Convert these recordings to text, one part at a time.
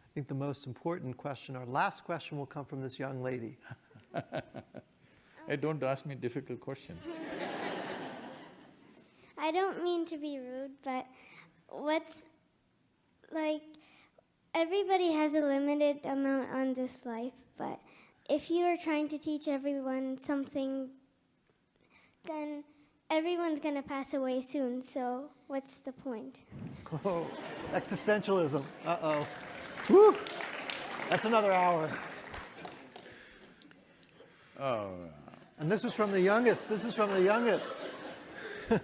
I think the most important question, our last question, will come from this young lady. Hey, don't ask me difficult questions. I don't mean to be rude, but everybody has a limited amount on this life, but if you are trying to teach everyone something, then everyone's going to pass away soon, so what's the point? Oh, existentialism. Uh-oh. Whew. That's another hour. Oh. And this is from the youngest. This is from the youngest. All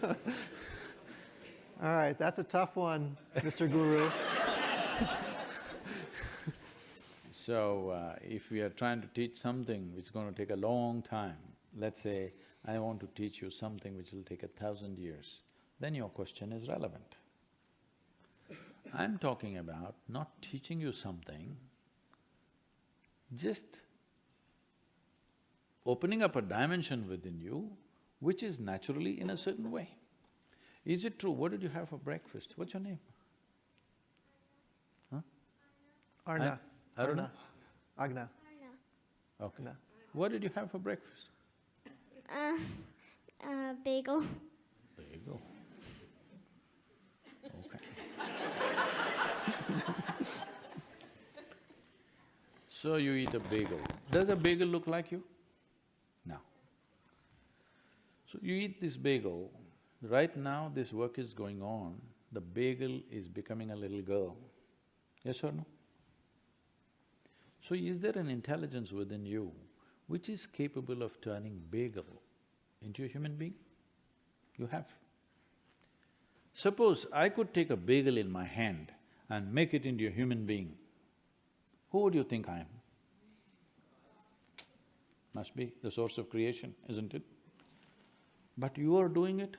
right, that's a tough one, Mr. Guru. So, if we are trying to teach something which is going to take a long time, let's say, I want to teach you something which will take 1,000 years, then your question is relevant. I'm talking about not teaching you something, just opening up a dimension within you which is naturally in a certain way. Is it true? What did you have for breakfast? What's your name? Huh? Arna. Aruna? Agna. Okay. What did you have for breakfast? Bagel. Bagel. Okay. So you eat a bagel. Does a bagel look like you? No. So you eat this bagel, right now this work is going on, the bagel is becoming a little girl. Yes or no? So is there an intelligence within you which is capable of turning bagel into a human being? You have. Suppose I could take a bagel in my hand and make it into a human being, who would you think I am? Must be the source of creation, isn't it? But you are doing it,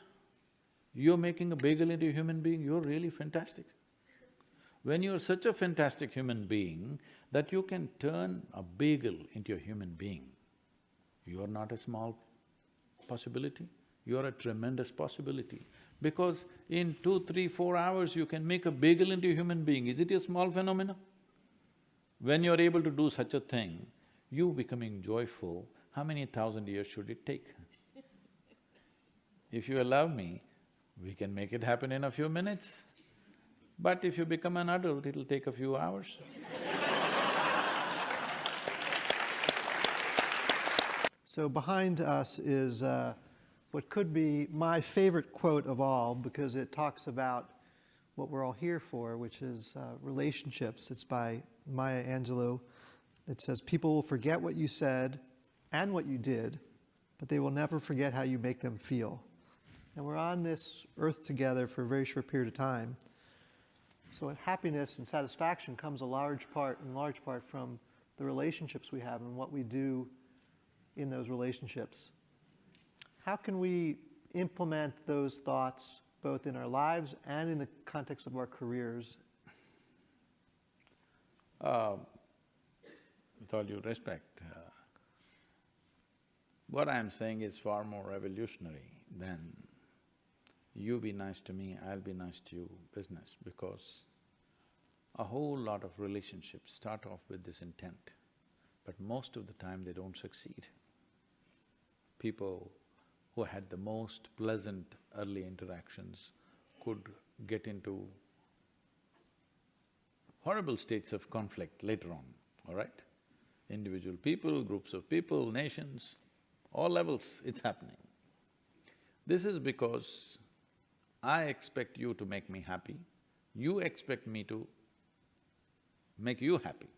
you're making a bagel into a human being, you're really fantastic. When you're such a fantastic human being that you can turn a bagel into a human being, you're not a small possibility, you're a tremendous possibility. Because in 2, 3, 4 hours you can make a bagel into a human being. Is it a small phenomenon? When you're able to do such a thing, you becoming joyful, how many 1,000 years should it take? If you allow me, we can make it happen in a few minutes. But if you become an adult, it'll take a few hours. So behind us is what could be my favorite quote of all, because it talks about what we're all here for, which is relationships. It's by Maya Angelou. It says, "People will forget what you said and what you did, but they will never forget how you make them feel." And we're on this earth together for a very short period of time. So happiness and satisfaction comes in large part from the relationships we have and what we do in those relationships. How can we implement those thoughts both in our lives and in the context of our careers? With all due respect, what I'm saying is far more revolutionary than you be nice to me, I'll be nice to you business, because a whole lot of relationships start off with this intent, but most of the time they don't succeed. People who had the most pleasant early interactions could get into horrible states of conflict later on, all right? Individual people, groups of people, nations, all levels, it's happening. This is because I expect you to make me happy, you expect me to make you happy.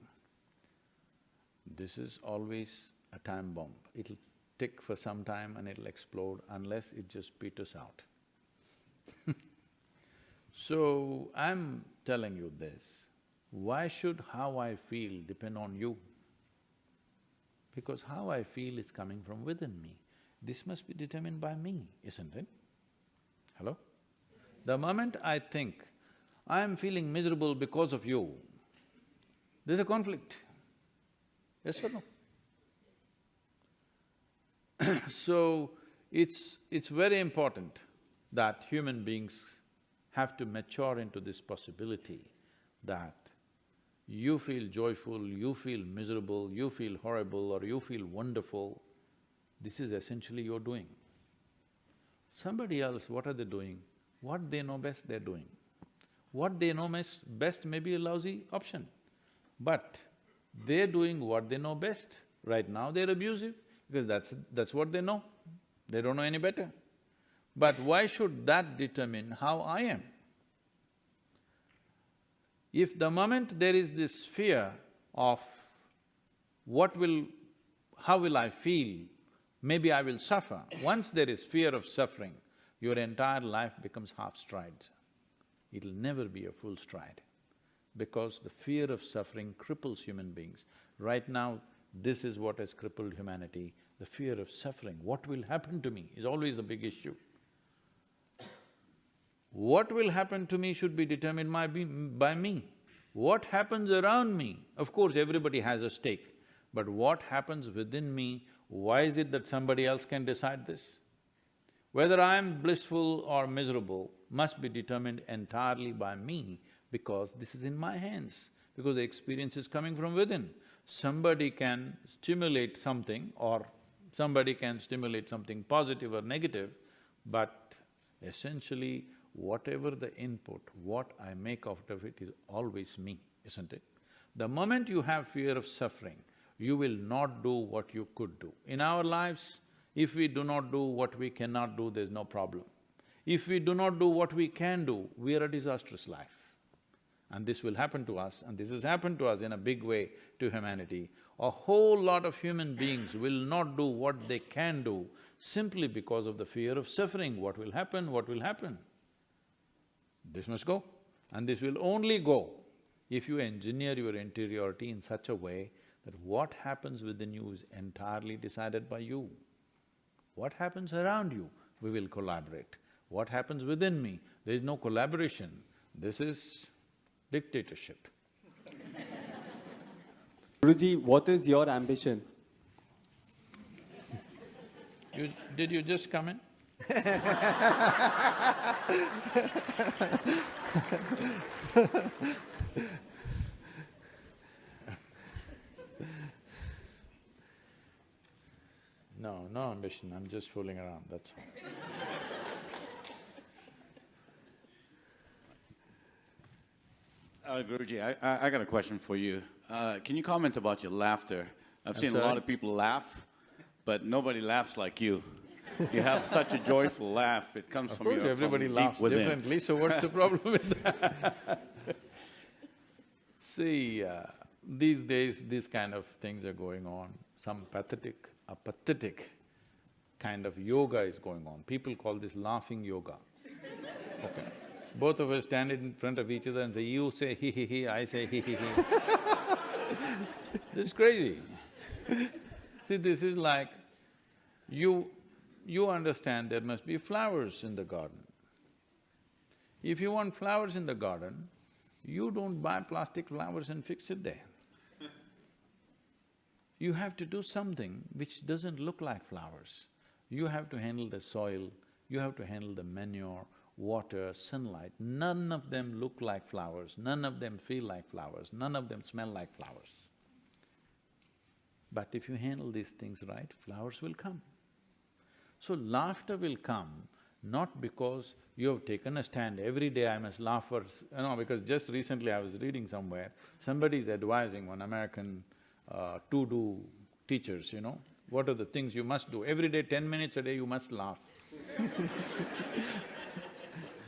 This is always a time bomb. It'll tick for some time and it'll explode unless it just peters out. So, I'm telling you this, why should how I feel depend on you? Because how I feel is coming from within me. This must be determined by me, isn't it? Hello? The moment I think, I am feeling miserable because of you, there's a conflict. Yes or no? So, it's very important that human beings have to mature into this possibility that you feel joyful, you feel miserable, you feel horrible or you feel wonderful, this is essentially your doing. Somebody else, what are they doing? What they know best, they're doing. What they know best may be a lousy option, but they're doing what they know best. Right now they're abusive because that's what they know. They don't know any better. But why should that determine how I am? If the moment there is this fear of how will I feel, maybe I will suffer, once there is fear of suffering, your entire life becomes half strides. It'll never be a full stride, because the fear of suffering cripples human beings. Right now, this is what has crippled humanity, the fear of suffering. What will happen to me is always a big issue. What will happen to me should be determined by me. What happens around me, of course everybody has a stake, but what happens within me, why is it that somebody else can decide this? Whether I am blissful or miserable must be determined entirely by me, because this is in my hands, because the experience is coming from within. Somebody can stimulate something or somebody can stimulate something positive or negative, but essentially whatever the input, what I make out of it is always me, isn't it? The moment you have fear of suffering, you will not do what you could do. In our lives, if we do not do what we cannot do, there's no problem. If we do not do what we can do, we are a disastrous life. And this will happen to us, and this has happened to us in a big way to humanity. A whole lot of human beings will not do what they can do simply because of the fear of suffering. What will happen? What will happen? This must go, and this will only go if you engineer your interiority in such a way that what happens within you is entirely decided by you. What happens around you, we will collaborate. What happens within me, there is no collaboration, this is dictatorship. Guruji, what is your ambition? Did you just come in? No ambition, I'm just fooling around, that's all. Guruji, I got a question for you. Can you comment about your laughter? I've I'm seen a lot sorry? of people laugh, but nobody laughs like you. You have such a joyful laugh, it comes Of from course, your everybody from laughs deep within. differently, so what's the problem with that? See, these days, these kind of things are going on. Some pathetic kind of yoga is going on. People call this laughing yoga, okay? Both of us stand in front of each other and say, you say he, I say he. This is crazy. See, this is like, you understand there must be flowers in the garden. If you want flowers in the garden, you don't buy plastic flowers and fix it there. You have to do something which doesn't look like flowers. You have to handle the soil, you have to handle the manure, water, sunlight. None of them look like flowers, none of them feel like flowers, none of them smell like flowers. But if you handle these things right, flowers will come. So laughter will come not because you have taken a stand, every day I must laugh for… because just recently I was reading somewhere, somebody is advising one American to-do teachers, what are the things you must do? Every day, 10 minutes a day, you must laugh.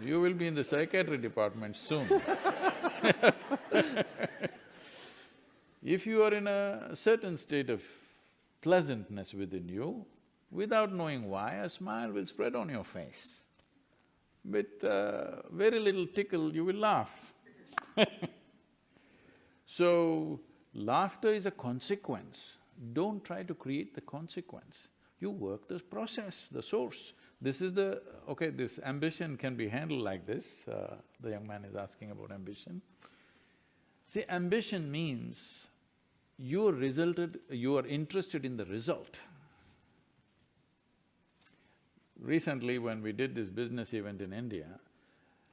You will be in the psychiatry department soon. If you are in a certain state of pleasantness within you, without knowing why, a smile will spread on your face. With very little tickle, you will laugh. So, laughter is a consequence. Don't try to create the consequence. You work the process, the source. This is the… okay, this ambition can be handled like this. The young man is asking about ambition. See, ambition means you are interested in the result. Recently, when we did this business event in India,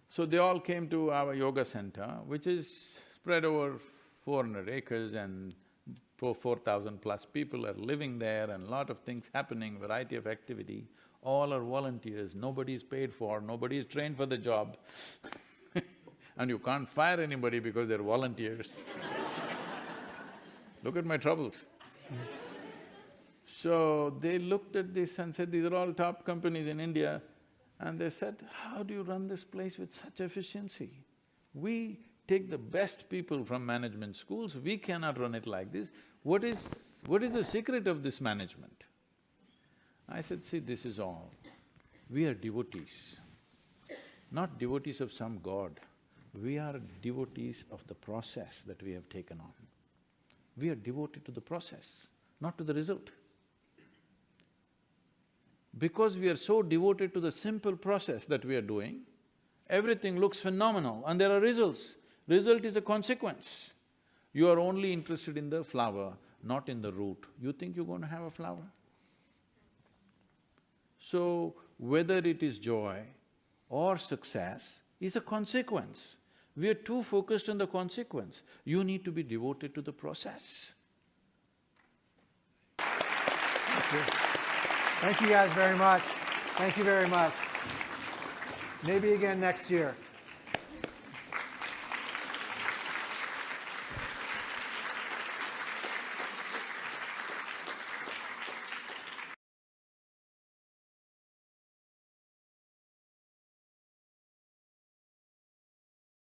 so they all came to our yoga center, which is spread over 400 acres and 4,000 plus people are living there and lot of things happening, variety of activity. All are volunteers, nobody is paid for, nobody is trained for the job and you can't fire anybody because they're volunteers. Look at my troubles. So they looked at this and said, these are all top companies in India, and they said, how do you run this place with such efficiency? We take the best people from management schools, we cannot run it like this. What is the secret of this management? I said, see, this is all. We are devotees, not devotees of some god. We are devotees of the process that we have taken on. We are devoted to the process, not to the result. Because we are so devoted to the simple process that we are doing, everything looks phenomenal and there are results. Result is a consequence. You are only interested in the flower, not in the root. You think you're going to have a flower? So, whether it is joy or success is a consequence. We are too focused on the consequence. You need to be devoted to the process. Thank you guys very much. Thank you very much. Maybe again next year.